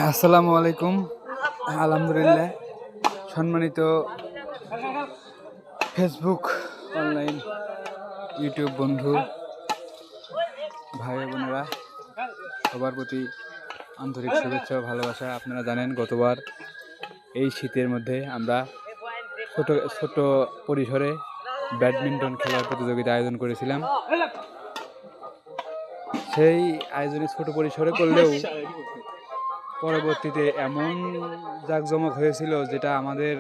আসসালামু আলাইকুম। আলহামদুলিল্লাহ, সম্মানিত ফেসবুক, অনলাইন, ইউটিউব বন্ধু, ভাই বোনেরা, সবার প্রতি আন্তরিক শুভেচ্ছা ও ভালোবাসা। আপনারা জানেন গতবার এই শীতের মধ্যে আমরা ছোট ছোট পরিসরে ব্যাডমিন্টন খেলার প্রতিযোগিতা আয়োজন করেছিলাম। সেই আয়োজনে ছোট পরিসরে করলেও পরবর্তীতে এমন জাঁকজমক হয়েছিল যেটা আমাদের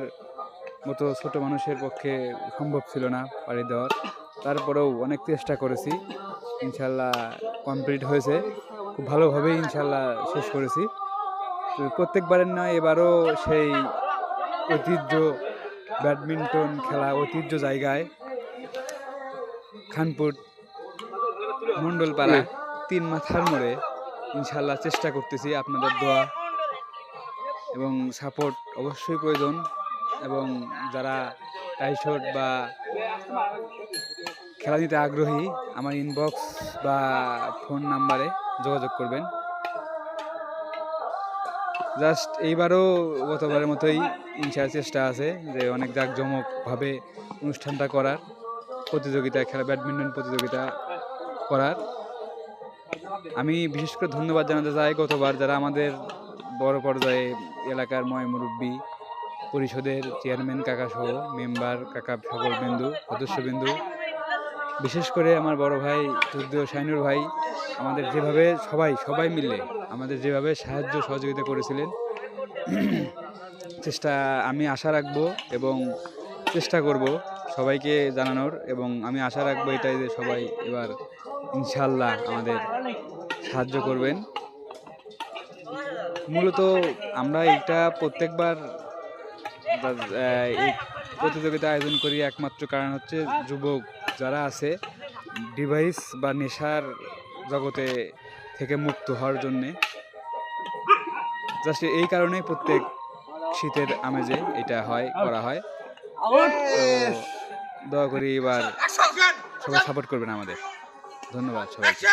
মতো ছোট মানুষের পক্ষে সম্ভব ছিল না পাড়ি দেওয়ার। তারপরেও অনেক চেষ্টা করেছি, ইনশাল্লাহ কমপ্লিট হয়েছে খুব ভালোভাবেই, ইনশাল্লাহ শেষ করেছি। তো প্রত্যেকবারের নয়, এবারও সেই ঐতিহ্য ব্যাডমিন্টন খেলা ঐতিহ্য জায়গায় খানপুর মণ্ডলপাড়া 3 মাথার মোড়ে ইনশাল্লাহ চেষ্টা করতেছি। আপনাদের দোয়া এবং সাপোর্ট অবশ্যই প্রয়োজন, এবং যারা টাইশট বা খেলা নিতে আগ্রহী আমার ইনবক্স বা ফোন নাম্বারে যোগাযোগ করবেন। জাস্ট এইবারও গতবারের মতোই ইনশাল্লাহ চেষ্টা আছে যে অনেক জাঁকজমকভাবে অনুষ্ঠানটা করার, প্রতিযোগিতা খেলা ব্যাডমিন্টন প্রতিযোগিতা করার। আমি বিশেষ করে ধন্যবাদ জানাতে চাই গতবার যারা আমাদের বড় পর্যায়ে এলাকার মুরব্বী, পরিষদের চেয়ারম্যান কাকা সহ মেম্বার কাকা, সকল বিন্দু সদস্যবিন্দু, বিশেষ করে আমার বড় ভাই যুদ্ধীয় শাইনুর ভাই, আমাদের যেভাবে সবাই মিলে আমাদের যেভাবে সাহায্য সহযোগিতা করেছিলেন। আমি আশা রাখবো এবং চেষ্টা করব সবাইকে জানানোর, এবং আমি আশা রাখবো এটাই যে সবাই এবার ইনশাল্লাহ আমাদের সাহায্য করবেন। মূলত আমরা এটা প্রত্যেকবার এই প্রতিযোগিতা আয়োজন করি একমাত্র কারণ হচ্ছে যুবক যারা আছে ডিভাইস বা নেশার জগতে থেকে মুক্ত হওয়ার জন্যে। জাস্ট এই কারণেই প্রত্যেক শীতের আমেজে এটা করা হয়। তো দয়া করি এবার সবাই সাপোর্ট করবেন আমাদের। ধন্যবাদ সবাইকে।